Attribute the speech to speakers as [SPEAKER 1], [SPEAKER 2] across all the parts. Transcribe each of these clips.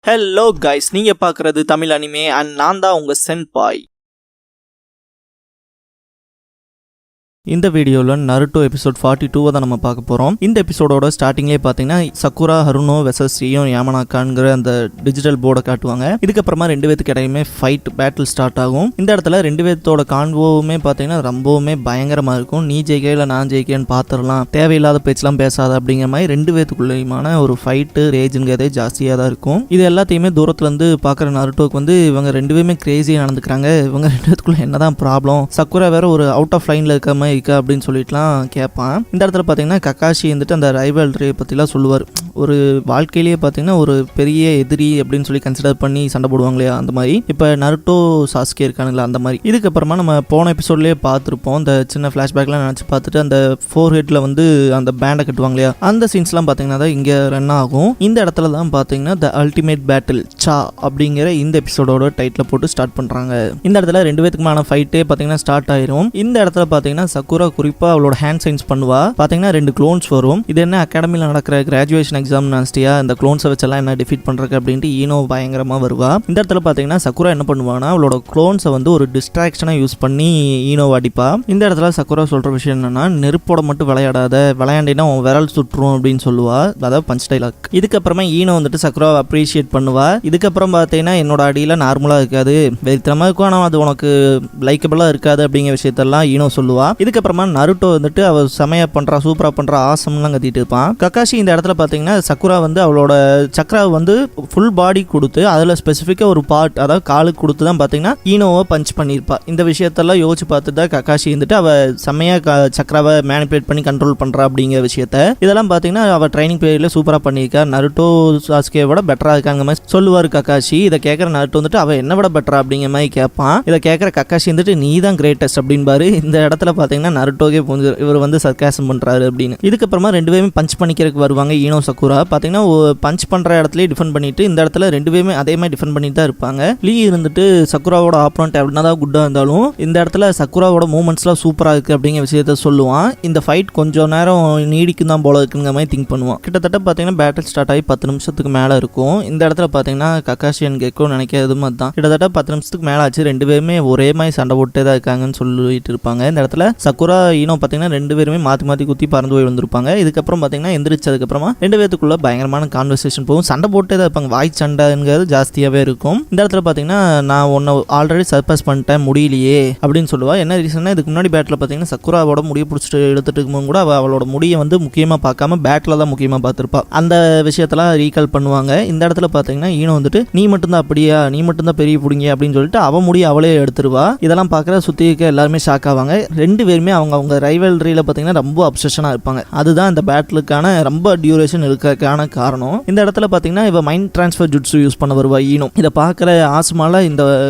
[SPEAKER 1] Hello guys, நீங்க பார்க்குறது Tamil anime and நான் தான் உங்க சென்பாய். இந்த வீடியோவில் நருட்டோ எபிசோட் 42 தான் நம்ம பார்க்க போகிறோம். இந்த எபிசோடோட ஸ்டார்டிங்லேயே பார்த்தீங்கன்னா சக்குரா ஹருனோ வெசஸ் ரியும் யாமனாக்கான்ங்கிற அந்த டிஜிட்டல் போர்டை காட்டுவாங்க. இதுக்கப்புறமா ரெண்டு பேத்துக்கு இடையுமே ஃபைட் பேட்டில் ஸ்டார்ட் ஆகும். இந்த இடத்துல ரெண்டு பேர்த்தோட கான்வோவுமே பார்த்தீங்கன்னா ரொம்பவுமே பயங்கரமாக இருக்கும். நீ ஜெயிக்க இல்லை நான் ஜெயிக்கன்னு பார்த்துடலாம், தேவையில்லாத பேச்செலாம் பேசாத அப்படிங்கிற மாதிரி ரெண்டு பேத்துக்குள்ளேயுமான ஒரு ஃபைட்டு ரேஜுங்கிறதே ஜாஸ்தியாக தான் இருக்கும். இது எல்லாத்தையுமே தூரத்துலேருந்து பார்க்குற நருட்டோக்கு வந்து இவங்க ரெண்டு பேருமே கிரேசியாக நடந்துக்கிறாங்க. இவங்க ரெண்டு பேத்துக்குள்ள என்னதான் ப்ராப்ளம், சக்குரா வேற ஒரு அவுட் ஆஃப் லைனில் இருக்க மாதிரி அப்படின்னு சொல்லிட்டுலாம் கேட்பான். இந்த இடத்துல பார்த்தீங்கன்னா கக்காஷி வந்துட்டு அந்த ரைவல்ரி பற்றிலாம் சொல்லுவார். ஒரு வாழ்க்கையிலேயே பார்த்தீங்கன்னா ஒரு பெரிய எதிரி அப்படின்னு சொல்லி கன்சிடர் பண்ணி சண்டை போடுவாங்க இல்லையா, அந்த மாதிரி இப்போ நருட்டோ சாஸ்கே இருக்கானுங்களா அந்த மாதிரி. இதுக்கப்புறமா நம்ம போன எபிசோட்லேயே பார்த்துருப்போம், இந்த சின்ன ஃப்ளாஷ்பேக்லாம் நினச்சி பார்த்துட்டு அந்த ஃபோர் ஹெட்டில் வந்து அந்த பேண்டை கட்டுவாங்க இல்லையா, அந்த சீன்ஸ்லாம் பார்த்தீங்கன்னா தான் இங்கே ரன் ஆகும். இந்த இடத்துல தான் பார்த்தீங்கன்னா த அல்டிமேட் பேட்டில் சா அப்படிங்கிற இந்த எபிசோடோட டைட்டில் போட்டு ஸ்டார்ட் பண்ணுறாங்க. இந்த இடத்துல ரெண்டு பேத்துக்குமான ஃபைட்டே பார்த்தீங்கன்னா ஸ்டார்ட் ஆயிரும். இந்த இடத்துல பார்த்தீங்கன்னா சக்குரா குறிப்பா அவளோட ஹேண்ட் சைன்ஸ் பண்ணுவா. பாத்தீங்கன்னா ரெண்டு க்ளோன்ஸ் வரும். இது என்ன அகாடமியில் நடக்கிற கிராஜுவேஷன் எக்ஸாம் நினைச்சியா, இந்த க்ளோன்ஸை வச்செல்லாம் என்ன டிஃபீட் பண்றதுக்கு அப்படின்ட்டு ஈனோ பயங்கரமா வருவா. இந்த இடத்துல பாத்தீங்கன்னா சக்குரா என்ன பண்ணுவானா, அவளோட க்ளோன்ஸை வந்து ஒரு டிஸ்ட்ராக்ஷனா யூஸ் பண்ணி ஈனோ அடிப்பா. இந்த இடத்துல சக்குரா சொல்ற விஷயம் என்னன்னா, நெருப்போட மட்டும் விளையாடாத, விளையாண்டினா உன் விரல் சுற்றும் அப்படின்னு சொல்லுவா. அதாவது பஞ்ச் டைலாக். இதுக்கப்புறமா ஈனோ வந்துட்டு சக்குராவை அப்ரிஷியேட் பண்ணுவா. இதுக்கப்புறம் பார்த்தீங்கன்னா என்னோட அடியில நார்மலா இருக்காது, வெறித்தனமா இருக்கும், ஆனால் அது உனக்கு லைக்கபிளா இருக்காது அப்படிங்கிற விஷயத்தெல்லாம் ஈனோ சொல்லுவா. இதுக்கப்புறமா நருட்டோ வந்துட்டு அவ செமையா பண்றா, சூப்பரா பண்றா, ஆசம்லாம் கத்திட்டு இருப்பான். கக்காஷி இந்த இடத்துல பாத்தீங்கன்னா சக்குரா வந்து அவளோட சக்கராவை வந்து ஃபுல் பாடி கொடுத்து அதுல ஸ்பெசிஃபிக்கா ஒரு பார்ட், அதாவது காலுக்கு கொடுத்து தான் பாத்தீங்கன்னா ஈனோவை பஞ்ச் பண்ணியிருப்பா. இந்த விஷயத்தெல்லாம் யோசிச்சு பார்த்துட்டு தான் கக்காஷி வந்துட்டு அவ செமையா சக்கராவை மேனிபுலேட் பண்ணி கண்ட்ரோல் பண்றா அப்படிங்கிற விஷயத்த. இதெல்லாம் பாத்தீங்கன்னா அவ ட்ரைனிங் பீரியட்ல சூப்பரா பண்ணியிருக்கா. நருட்டோ சாஸ்கே விட பெட்டரா இருக்காங்க மாதிரி சொல்லுவாரு கக்காஷி. இதை கேட்கற நருட்டோ வந்துட்டு அவ என்ன விட பெட்டரா அப்படிங்கிற மாதிரி கேட்பான். இதை கேட்கற கக்காஷி வந்துட்டு நீ தான் கிரேட்டஸ்ட் அப்படின்பாரு. இந்த இடத்துல பாத்தீங்கன்னா நருட்டோகே இவர் வந்து சர்க்காசம் பண்றாரு அப்படின்னு. இதுக்கப்புறமா ரெண்டு பேருமே பஞ்ச் பண்ணிக்கிறதுக்கு வருவாங்க. ஈனோ சக்குரா பாத்தீங்கன்னா பஞ்ச் பண்ற இடத்துல டிஃபெண்ட் பண்ணிட்டு இந்த இடத்துல ரெண்டு பேருமே அதே மாதிரி டிஃபெண்ட் பண்ணிட்டு தான் இருப்பாங்க. லீ இருந்துட்டு சக்குராவோட ஆப்போனன்ட் எப்படின்னா குட்டா இருந்தாலும் இந்த இடத்துல சக்குராவோட மூவ்மெண்ட்ஸ்லாம் சூப்பரா இருக்கு அப்படிங்கிற விஷயத்த சொல்லுவான். இந்த ஃபைட் கொஞ்சம் நேரம் நீடிக்கும் தான் போல இருக்குங்கிற மாதிரி திங்க் பண்ணுவான். கிட்டத்தட்ட பாத்தீங்கன்னா பேட்டில் ஸ்டார்ட் ஆகி 10 நிமிஷத்துக்கு மேல இருக்கும். இந்த இடத்துல பாத்தீங்கன்னா கக்காஷி அண்ட் கெக்கோ நினைக்கிறதும் அதுதான். கிட்டத்தட்ட 10 நிமிஷத்துக்கு மேல ஆச்சு. ரெண்டு பேருமே ஒரே மாதிரி சண்டை போட்டே தான் இருக்காங்கன்னு சொல்லிட்டு இருப்பாங்க. இந்த இடத்துல சக்குரா ஈனோ பாத்தீங்கன்னா ரெண்டு பேருமே மாத்தி மாத்தி குத்தி பறந்து போய் வந்திருப்பாங்க. இதுக்கப்புறம் பாத்தீங்கன்னா எந்திரிச்சதுக்கு அப்புறமா ரெண்டு பேத்துக்குள்ள பயங்கரமான கான்வர்சேஷன் போகும். சண்டை போட்டே தான் இருப்பாங்க. வாய் சண்டைங்கிறது ஜாஸ்தியாவே இருக்கும். இந்த இடத்துல பாத்தீங்கன்னா நான் உன்னை ஆல்ரெடி சர்பாஸ் பண்ணிட்டேன், முடியலையே அப்படின்னு சொல்லுவா. என்ன ரீசன்னா, இதுக்கு முன்னாடி பேட்டில் பாத்தீங்கன்னா சக்குராவோட முடியை பிடிச்சிட்டு எடுத்துட்டு இருக்கும்போது கூட அவளோட முடியை வந்து முக்கியமா பார்க்காம பேட்டில் தான் முக்கியமா பார்த்திருப்பா. அந்த விஷயத்தெல்லாம் ரீகால் பண்ணுவாங்க. இந்த இடத்துல பாத்தீங்கன்னா ஈனோ வந்துட்டு நீ மட்டும்தான் அப்படியா, நீ மட்டும்தான் பெரிய புடிங்க அப்படின்னு சொல்லிட்டு அவ முடிய அவளே எடுத்துருவா. இதெல்லாம் பார்க்குற சுத்தி இருக்க எல்லாருமே ஷாக் ஆவாங்க. ரெண்டு பேருமே அவங்க ரைவல்ரியில பாத்தீங்கன்னா ரொம்ப அப்சஷனா இருப்பாங்க. அதுதான் இந்த பேட்டிலுக்கான ரொம்ப டியூரேஷன் இருக்கிறதுக்கான காரணம். இந்த இடத்துல பாத்தீங்கன்னா இவ மைண்ட் டிரான்ஸ்ஃபர் ஜுட்ஸு யூஸ் பண்ண வருவா ஈனோ. இதை பார்க்குற ஆஸ்மால இந்த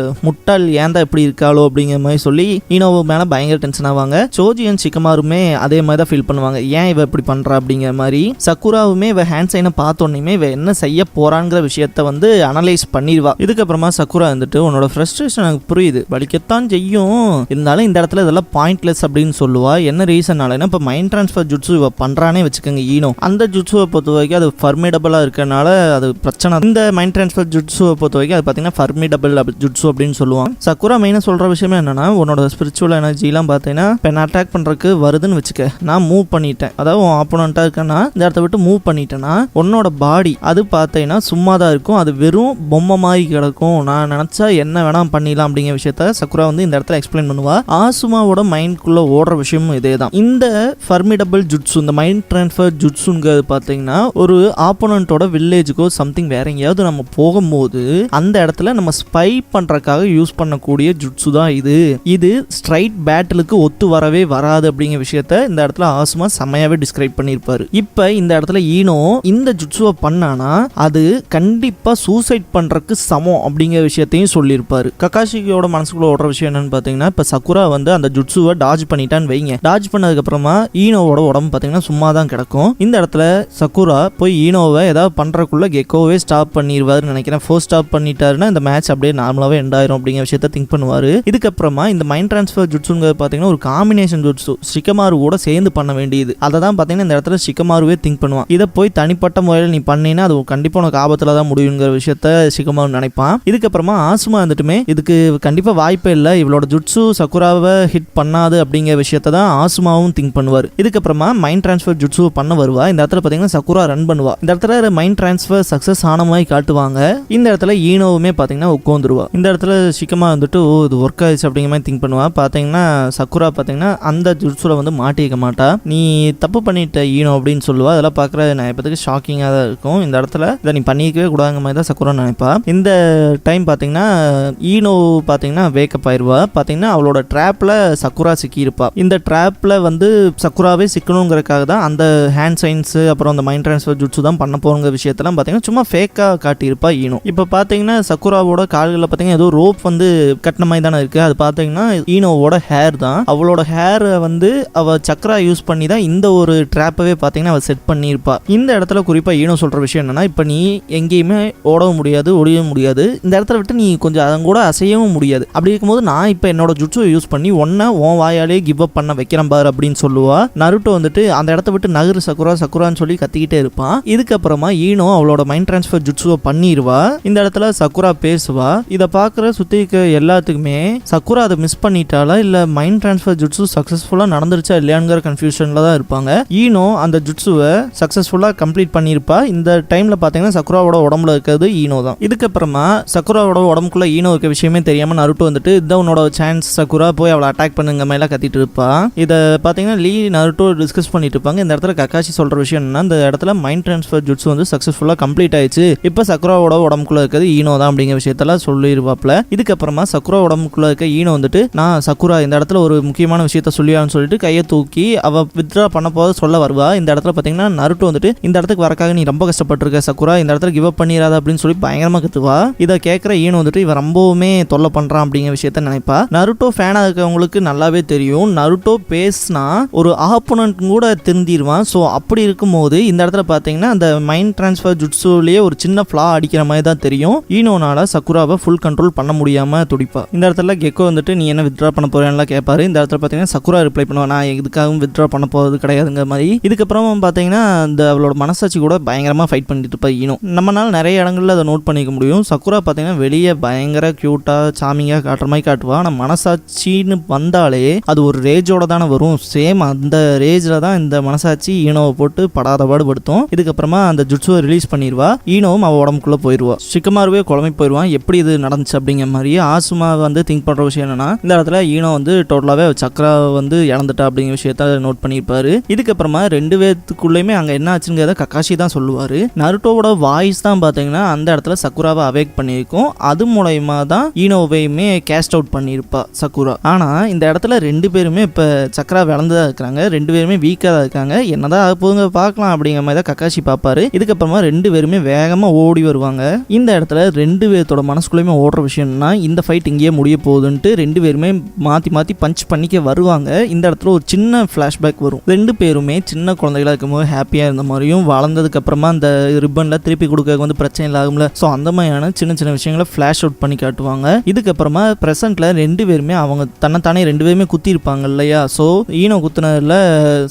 [SPEAKER 1] முட்டாள் ஏன்டா இப்படி இருக்காளோ அப்படிங்கிற மாதிரி சொல்லி ஈனோ மேல பயங்கர டென்ஷன் ஆவாங்க. சோஜி அண்ட் சிக்கமாருமே அதே மாதிரி தான் ஃபீல் பண்ணுவாங்க, ஏன் இவ இப்படி பண்றா அப்படிங்கிற மாதிரி. சக்குராவுமே இவ ஹேண்ட் சைனை பார்த்தோன்னே இவ என்ன செய்ய போறாங்கிற விஷயத்த வந்து அனலைஸ் பண்ணிடுவா. இதுக்கப்புறமா சக்குரா வந்துட்டு உன்னோட ஃப்ரஸ்ட்ரேஷன் எனக்கு புரியுது, வலிக்கத்தான் செய்யும், இருந்தாலும் இந்த இடத்துல இதெல்லாம் பாயிண்ட்லெஸ் அப்படின்னு சொல்லுவா. என்ன ரீசன்னாலனா, இப்போ மைண்ட் டிரான்ஸ்ஃபர் ஜுட்ஸு இவ பண்றானே வச்சுக்கோங்க ஈனோ, அந்த ஜுட்ஸுவை பொறுத்த வரைக்கும் அது ஃபர்மிடபிளா இருக்கனால அது பிரச்சனை. இந்த மைண்ட் டிரான்ஸ்ஃபர் ஜுட்ஸுவை பொறுத்த வரைக்கும் அது பார்த்தீங்கன்னா ஃபர்மிடபிள் ஜுட்ஸு அப்படின்னு சொல்லுவாங்க. சக்குரா மெயினாக சொல்ற விஷயமே என்னன்னா, உன்னோட ஸ்பிரிச்சுவல் எனர்ஜிலாம் பார்த்தீங்கன்னா இப்போ நான் அட்டாக் பண்றதுக்கு வருதுன்னு வச்சுக்க, நான் மூவ் பண்ணிட்டேன், அதாவது உன் ஆப்போனண்டா இருக்கேன்னா இந்த இடத்த விட்டு மூவ் பண்ணிட்டேன்னா உன்னோட பாடி அது பார்த்தீங்கன்னா சும்மா தான் இருக்கும், அது வெறும் பொம்மை மாதிரி கிடக்கும், நான் நினைச்சா என்ன வேணா பண்ணிடலாம் அப்படிங்கிற விஷயத்த சக்குரா வந்து இந்த இடத்துல எக்ஸ்பிளைன் பண்ணுவா. ஆசுமாவோட மைண்ட்குள்ள ஓடுற விஷயமும் இதே தான். இந்த ஃபர்மிடபிள் ஜுட்ஸு, இந்த மைண்ட் டிரான்ஸ்ஃபர் ஜுட்ஸுங்கிறது பார்த்தீங்கன்னா ஒரு ஆப்போனண்டோட வில்லேஜுக்கோ சம்திங் வேற எங்கேயாவது நம்ம போகும்போது அந்த இடத்துல நம்ம ஸ்பை பண்றதுக்காக யூஸ் பண்ணக்கூடிய ஜுட்ஸு தான் இது. இது ஸ்ட்ரைட் பேட்டிலுக்கு ஒத்து வரவே வராது அப்படிங்கிற விஷயத்த இந்த இடத்துல ஆசுமா செம்மையாவே டிஸ்கிரைப் பண்ணியிருப்பாரு. இப்ப இந்த இடத்துல ஈனோ இந்த ஜுட்ஸுவை பண்ணானா அது கண்டிப்பா சூசைட் பண்றதுக்கு சமம் அப்படிங்கிற விஷயத்தையும் சொல்லியிருப்பாரு. கக்காஷியோட மனசுக்குள்ள ஓடுற விஷயம் என்னன்னு பார்த்தீங்கன்னா, இப்ப சக்குரா வந்து அந்த ஜுட்ஸுவை டாஜ் பண்ணிட்டான்னு வைங்க. டாஜ் பண்ணதுக்கு அப்புறமா ஈனோவோட உடம்பு பாத்தீங்கன்னா சும்மா தான் கிடக்கும். இந்த இடத்துல சக்குரா போய் ஈனோவை ஏதாவது பண்றதுக்குள்ள கெக்கோவே ஸ்டாப் பண்ணிடுவாருன்னு நினைக்கிறேன். ஃபோர்ஸ் ஸ்டாப் பண்ணிட்டாருன்னா இந்த மேட்ச் அப்படியே நார்மலாவே எண்ட் ஆயிரும் அப்படிங்கிற விஷயத்த திங்க் பண்ணுவாரு. இதுக்கப்புறமா இந்த மைண்ட் டிரான்ஸ்ஃபர் ஜுட்ஸுங்கிறது பாத்தீங்கன்னா ஒரு காம்பினேஷன் ஜுட்ஸு, ஷிகமாரு கூட சேர்ந்து பண்ண வேண்டியது. அதை தான் பாத்தீங்கன்னா இந்த இடத்துல ஷிகமாருவே திங்க் பண்ணுவான். இதை போய் தனிப்பட்ட முறையில் நீ பண்ணினா அது கண்டிப்பா உனக்கு ஆபத்துல தான் முடியுங்கிற விஷயத்த ஷிகமாரு நினைப்பான். இதுக்கப்புறமா ஆசுமா வந்துட்டுமே இதுக்கு கண்டிப்பா வாய்ப்பே இல்லை, இவளோட ஜுட்ஸு சக்குராவை ஹிட் பண்ணாது அப்படிங்கிற விஷயத்த தான் ஆசுமாவும் திங்க் பண்ணுவார். இதுக்கப்புறமா மைண்ட் டிரான்ஸ்ஃபர் ஜுட்ஸு பண்ண வருவா. இந்த இடத்துல பாத்தீங்கன்னா சக்குரா ரன் பண்ணுவா. இந்த இடத்துல மைண்ட் டிரான்ஸ்ஃபர் சக்சஸ் ஆன மாதிரி காட்டுவாங்க. இந்த இடத்துல ஈனோவுமே பாத்தீங்கன்னா உட்காந்துருவா. இந்த இடத்துல ஷிகமா வந்துட்டு இது ஒர்க் ஆயிடுச்சு அப்படிங்கிற மாதிரி திங்க் பண்ணுவா. பாத்தீங்கன்னா சக்குரா பாத்தீங்கன்னா அந்த ஜுட்ஸுல வந்து மாட்டிக்க மாட்டா. நீ தப்பு பண்ணிட்ட ஈனோ அப்படின்னு சொல்லுவா. அதெல்லாம் பாக்குற நான் இப்போதைக்கு ஷாக்கிங்கா தான் இருக்கும். இந்த இடத்துல இதை நீ பண்ணிக்கவே கூடாதுங்க மாதிரி தான் சக்குரா நினைப்பா. இந்த டைம் பாத்தீங்கன்னா ஈனோ பாத்தீங்கன்னா வேக்கப் ஆயிருவா. பாத்தீங்கன்னா அவளோட ட்ராப்ல சக்குரா சிக்கி இருப்பா. இந்த ட்ராப்ல வந்து சக்குராவே சிக்கணுங்கிறதுக்காக தான் அந்த ஹேண்ட் சைன்ஸ் அப்புறம் அந்த மைண்ட் டிரான்ஸ்ஃபர் ஜுட்ஸு தான் பண்ண போறங்க விஷயத்தெல்லாம் பாத்தீங்கன்னா சும்மா ஃபேக்கா காட்டியிருப்பா ஈனோ. இப்போ பாத்தீங்கன்னா சக்குராவோட கால்களில் பாத்தீங்கன்னா ஏதோ ரோப் வந்து கட்டின மாதிரி தானே இருக்கு. அது பாத்தீங்கன்னா ஈனோவோட ஹேர் தான். அவளோட ஹேரை வந்து அவ சக்கரா யூஸ் பண்ணி தான் இந்த ஒரு ட்ராப்பவே பாத்தீங்கன்னா அவ செட் பண்ணியிருப்பா. இந்த இடத்துல குறிப்பா ஈனோ சொல்ற விஷயம் என்னன்னா, இப்போ நீ எங்கேயுமே ஓடவும் முடியாது, ஒடியவும் முடியாது, இந்த இடத்துல விட்டு நீ கொஞ்சம் அதன் கூட அசையவும் முடியாது. அப்படி இருக்கும்போது நான் இப்போ என்னோட ஜுட்ஸுவை யூஸ் பண்ணி ஒன்ன உன் வாயாலே கிவ் அப் பண்ண வைக்கிறேன் பாரு அப்படின்னு சொல்லுவா. நருட்டோ வந்துட்டு அந்த இடத்த விட்டு நகரு சக்குரா சக்குரான்னு சொல்லி கத்திக்கிட்டே இருப்பான். இதுக்கப்புறமா ஈனோ அவளோட மைண்ட் டிரான்ஸ்ஃபர் ஜுட்ஸுவை பண்ணிடுவா. இந்த இடத்துல சக்குரா பேசுவா. இதை பார்க்குற சுத்தி இருக்க எல்லாத்துக்குமே சக்குரா அதை மிஸ் பண்ணிட்டாலா இல்ல மைண்ட் டிரான்ஸ்ஃபர் ஜுட்ஸு சக்சஸ்ஃபுல்லா நடந்துருச்சா இல்லையாங்கிற கன்ஃபியூஷன்ல தான் இருப்பாங்க. ஈனோ அந்த ஜுட்ஸுவை சக்சஸ்ஃபுல்லா கம்ப்ளீட் பண்ணியிருப்பா. இந்த டைம்ல பாத்தீங்கன்னா சக்குராவோட உடம்புல இருக்கிறது ஈனோ தான். இதுக்கப்புறமா சக்குராவோட உடம்புக்குள்ள ஈனோ இருக்க விஷயமே தெரியாம நருட்டோ வந்துட்டு இதான் உன்னோட சான்ஸ் சக்குரா போய் அவளை அட்டாக் பண்ணுங்க மேல கத்திட்டு இருப்பா. இதை பாத்தீங்கன்னா லீ நருட்டோ டிஸ்கஸ் பண்ணிட்டு இருப்பாங்க. இந்த இடத்துல கக்காஷி சொல்ற விஷயம் என்னன்னா, இந்த இடத்துல மைண்ட் டிரான்ஸ்ஃபர் ஜுட்ஸு வந்து சக்சஸ்ஃபுல்லா கம்ப்ளீட் ஆயிடுச்சு, இப்ப சக்குராவோட உடம்புக்குள்ள இருக்கிறது ஈனோ தான் அப்படிங்கிற விஷயத்தெல்லாம் சொல்லிடுவாப்ல. இதுக்கப்புறமா சக்குரா உடம்புக்குள்ள இருக்க ஈனோ வந்துட்டு நான் சக்குரா இந்த இடத்துல ஒரு முக்கியமான விஷயத்த சொல்லியான்னு சொல்லிட்டு கையை தூக்கி அவ வித்ரா பண்ண போது சொல்ல வருவா. இந்த இடத்துல பாத்தீங்கன்னா நருட்டோ வந்துட்டு இந்த இடத்துக்கு வரக்காக நீ ரொம்ப கஷ்டப்பட்டிருக்க சக்குரா, இந்த இடத்துல கிவ் அப் பண்ணிடாத அப்படின்னு சொல்லி பயங்கரமா கத்துவா. இதை கேட்கிற ஈனோ வந்துட்டு இவன் ரொம்பவுமே தொல்லை பண்றான் அப்படிங்கிற விஷயத்த நினைப்பா. நருட்டோ ஃபேனா இருக்கவங்களுக்கு நல்லாவே தெரியும், நருட்டோ பேசினா ஒரு ஆப்போனன்ட் கூட திருந்திடுவான். ஸோ அப்படி இருக்கும்போது இந்த இடத்துல பார்த்தீங்கன்னா அந்த மைண்ட் டிரான்ஸ்ஃபர் ஜுட்ஸுலேயே ஒரு சின்ன ஃப்ளா அடிக்கிற மாதிரி தான் தெரியும். ஈனோனால சக்குராவை ஃபுல் கண்ட்ரோல் பண்ண முடியாம துடிப்பா. இந்த இடத்துல கெக்கோ வந்துட்டு நீ என்ன வித்ட்ரா பண்ண போறேன்லாம் கேட்பாரு. இந்த இடத்துல பார்த்தீங்கன்னா சக்குரா ரிப்ளை பண்ணுவா, நான் எதுக்காகவும் வித்ட்ரா பண்ண போகிறது கிடையாதுங்க மாதிரி. இதுக்கப்புறம் பார்த்தீங்கன்னா அந்த அவளோட மனசாட்சி கூட பயங்கரமாக ஃபைட் பண்ணிட்டு இருப்பா ஈனோ. நம்மளால நிறைய இடங்கள்ல அதை நோட் பண்ணிக்க முடியும். சக்குரா பார்த்தீங்கன்னா வெளியே பயங்கர கியூட்டா சாமிங்காக காட்டுற மாதிரி காட்டுவா. ஆனால் மனசாட்சின்னு வந்தாலே அது ஒரு ரேஜோட தானே வரும். சேம் அந்த ரேஜில் தான் இந்த மனசாட்சி ஈனோவை போட்டு படாத பாடுபடுத்தும். இதுக்கப்புறமா அந்த ஜுட்ஸுவை ரிலீஸ் பண்ணிடுவா. ஈனோவும் அவள் உடம்புக்குள்ள போயிடுவா. ஷிகமாருவே குழம்பி போயிடுவான், எப்படி இது நடந்துச்சு அப்படிங்கிற மாதிரியே. ஆசுமா வந்து திங்க் பண்ற விஷயம் என்னன்னா, இந்த இடத்துல ஈனோ வந்து டோட்டலாவே சக்கரா வந்து இழந்துட்டா அப்படிங்கிற விஷயத்த நோட் பண்ணியிருப்பாரு. இதுக்கப்புறமா ரெண்டு பேத்துக்குள்ளேயுமே அங்க என்ன ஆச்சுங்கிறத கக்காஷி தான் சொல்லுவாரு. நருட்டோவோட வாய்ஸ் தான் பாத்தீங்கன்னா அந்த இடத்துல சக்குராவை அவேக் பண்ணியிருக்கும். அது மூலயமா தான் ஈனோவையுமே கேஸ்ட் அவுட் பண்ணியிருப்பா சக்குரா. ஆனா இந்த இடத்துல ரெண்டு பேருமே இப்ப சக்கரா விளந்துதான் இருக்கிறாங்க, ரெண்டு பேருமே வீக்கா தான் இருக்காங்க. என்னதான் போங்க பார்க்கலாம் அப்படிங்கிற மாதிரி தான் கக்காஷி பார்ப்பாரு. இதுக்கப்புறமா ரெண்டு பேருமே வேகமா ஓடி வருவாங்க. இந்த இடத்துல ரெண்டு பேர்த்தோட மனசுக்குள்ளேயுமே ஓடுற விஷயம்னா இந்த ஃபைட் இங்கேயே முடிய போகுதுன்ட்டு ரெண்டு பேருமே மாத்தி மாத்தி பஞ்ச் பண்ணிக்க வருவாங்க. இந்த இடத்துல ஒரு சின்ன ஃபிளாஷ்பேக் வரும். ரெண்டு பேருமே சின்ன குழந்தைகளா இருக்கும்போது ஹாப்பியா இருந்த மாதிரியும், வளர்ந்ததுக்கு அப்புறமா அந்த ரிப்பன்ல திருப்பி கொடுக்க வந்து பிரச்சனை இல்லாமல, ஸோ அந்த மாதிரியான சின்ன சின்ன விஷயங்களை ஃபிளாஷ் அவுட் பண்ணி காட்டுவாங்க. இதுக்கப்புறமா பிரசன்ட்ல ரெண்டு பேருமே அவங்க தன்னைத்தானே ரெண்டு பேருமே குத்தி இருப்பாங்க இல்லையா. ஸோ ஈனோ குத்துனதுல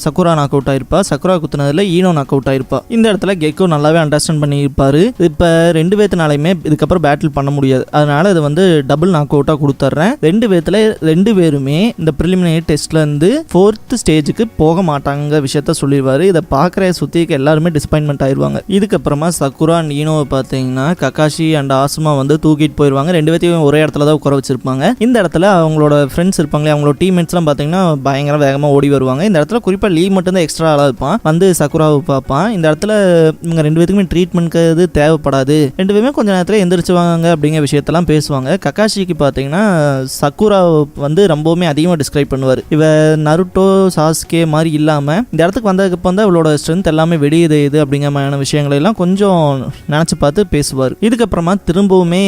[SPEAKER 1] சக்குரா நாக் அவுட் ஆயிருப்பா, சக்குரா குத்துனதுல ஈனோ நாக் அவுட் ஆயிருப்பா. இந்த இடத்துல கெக்கோ நல்லாவே அண்டர்ஸ்டாண்ட் பண்ணி இருப்பாரு. இப்ப ரெண்டு பேர்த்தினாலையுமே இதுக்கப்புறம் பேட்டில் பண்ண முடியாது, அதனால இது வந்து டபுள் நாக் அவுட்டா கொடுத்துட்றேன். ரெண்டு பேர்த்துல ரெண்டு பேருமே இந்த பிரிலிமினரி டெஸ்ட்ல இருந்து 4th ஸ்டேஜுக்கு போக மாட்டாங்க விஷயத்த சொல்லிடுவாரு. இதை பார்க்குற சுத்திக்கு எல்லாருமே டிசப்பாயின்மெண்ட் ஆயிடுவாங்க. இதுக்கப்புறமா சக்குரா அண்ட் ஈனோவை பார்த்தீங்கன்னா கக்காஷி அண்ட் ஆசுமா வந்து தூக்கிட்டு போயிடுவாங்க. ரெண்டு பேர்த்தையும் ஒரே இடத்துல தான் உட்கார வச்சிருப்பாங்க. இந்த இடத்துல அவங்களோட ஃப்ரெண்ட்ஸ் இருப்பாங்களே, அவங்களோட டீம்மேட்ஸ்லாம் பார்த்தீங்கன்னா பயங்கர வேகமாக ஓடி வருவாங்க. இந்த இடத்துல குறிப்பாக லீ மட்டும் தான் எக்ஸ்ட்ரா ஆளாக இருப்பான், வந்து சக்குராவை பார்ப்பான். இந்த இடத்துல இவங்க ரெண்டு பேருக்குமே ட்ரீட்மெண்ட்க்கு இது தேவைப்படாது, ரெண்டு பேருமே கொஞ்ச நேரத்தில் எந்திரிச்சுவாங்க அப்படிங்கிற விஷயத்தெல்லாம் பேசுவாங்க. கக்காஷிக்கு பார்த்தீங்கன்னா சக்குரா வந்து ரொம்பவுமே அதிகமாக டிஸ்கிரைப் பண்ணுவார். இவ நருட்டோ சாஸ்கே மாதிரி இல்லாமல் இந்த இடத்துக்கு வந்ததுக்கு வந்து அவளோட ஸ்ட்ரென்த் எல்லாமே வெளியுது அப்படிங்கிற மாதிரியான விஷயங்களை எல்லாம் கொஞ்சம் நினச்சி பார்த்து பேசுவார். இதுக்கப்புறமா திரும்பவுமே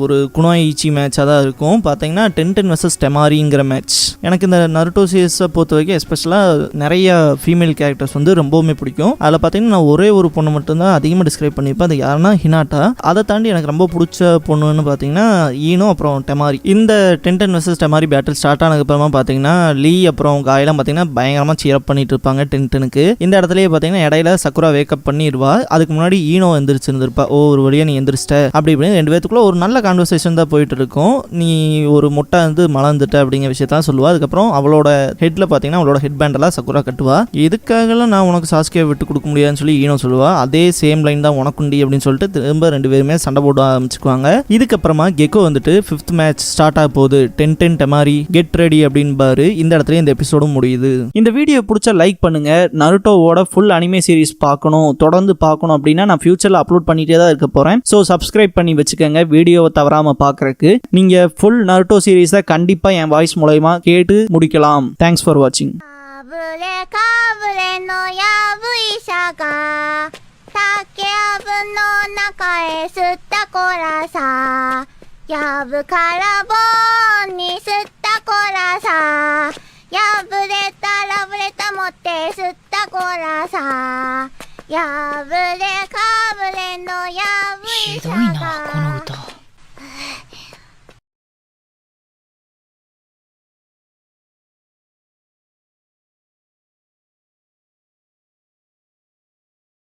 [SPEAKER 1] ஒரு குனோயிச்சி மேட்சாக தான் இருக்கும். பார்த்தீங்கன்னா 10-10 vs டெமாரிங்கிற மேட்ச். எனக்கு இந்த நருட்டோ சீரிஸை பொறுத்த வரைக்கும் எஸ்பெஷலாக நிறைய ஃபீமேல் கேரக்டர்ஸ் வந்து ரொம்பவுமே பிடிக்கும். அதில் பார்த்தீங்கன்னா நான் ஒரே ஒரு பொண்ணு மட்டும்தான் அதிகமாக டிஸ்கிரைப் பண்ணியிருப்பேன். அது யாருன்னா ஹினாட்டா. அதை தாண்டி எனக்கு ரொம்ப பிடிச்ச பொண்ணுன்னு பார்த்தீங்கன்னா ஈனோ அப்புறம் டெமாரி. இந்த டென்டன் வெர்சஸ் டெமாரி பேட்டில் ஸ்டார்ட் ஆனதுக்கப்புறமா பார்த்தீங்கன்னா லீ அப்புறம் காயெல்லாம் பார்த்தீங்கன்னா பயங்கரமாக சீரப் பண்ணிட்டு இருப்பாங்க டென்டனுக்கு. இந்த இடத்துலயே பார்த்தீங்கன்னா இடையில சக்குரா வேக்கப் பண்ணிடுவா. அதுக்கு முன்னாடி ஈனோ எந்திரிச்சிருந்திருப்பா. ஒரு வழியாக நீ எந்திரிச்சிட்ட அப்படி இப்படின்னு ரெண்டு பேத்துக்குள்ள ஒரு நல்ல கான்வர்சேஷன் தான் போயிட்டு இருக்கும். நீ ஒரு முட்டை வந்து மலர்ந்துட்ட அப்படிங்கிற விஷயத்தான் சொல்லுவா. அதுக்கப்புறம் அவளோட ஹெட்ல பார்த்தீங்கன்னா அவளோட ஹெட் பேண்டெல்லாம் சக்குரா கட்டுவா. இதுக்காகலாம் நான் உனக்கு சாஸ்கியா விட்டு கொடுக்க முடியாதுன்னு சொல்லி ஈனோ சொல்லுவா. அதே சேம் லைன் தான் உனக்குண்டி அப்படின்னு சொல்லிட்டு திரும்ப ரெண்டு பேருமே சண்டை போட ஆரம்பிச்சுக்குவாங்க. இதுக்கப்புறமா கெக்கோ வந்துட்டு 5th மேட்ச் ஸ்டார்ட் ஆக போகுது, டென்டன் டெமாரி கெட் ரெடி அப்படின்னு பாரு. இந்த இடத்துல இந்த எபிசோடும் முடியுது. இந்த வீடியோ பிடிச்சா லைக் பண்ணுங்க. நருட்டோவோட ஃபுல் அனிமே சீரிஸ் பார்க்கணும், தொடர்ந்து பார்க்கணும் அப்படின்னா நான் ஃபியூச்சர்ல அப்லோட் பண்ணிட்டே தான் இருக்க போறேன். ஸோ சப்ஸ்கிரைப் பண்ணி வச்சுக்கோங்க வீடியோவை தவறாம பார்க்கறதுக்கு. நீங்க ஃபுல் நருட்டோ சீரிஸை கண்டிப்பா என் வாய்ஸ் மூலமா கேட்டு முடிக்கலாம். Thanks for வாட்சிங்.
[SPEAKER 2] ひどいなこの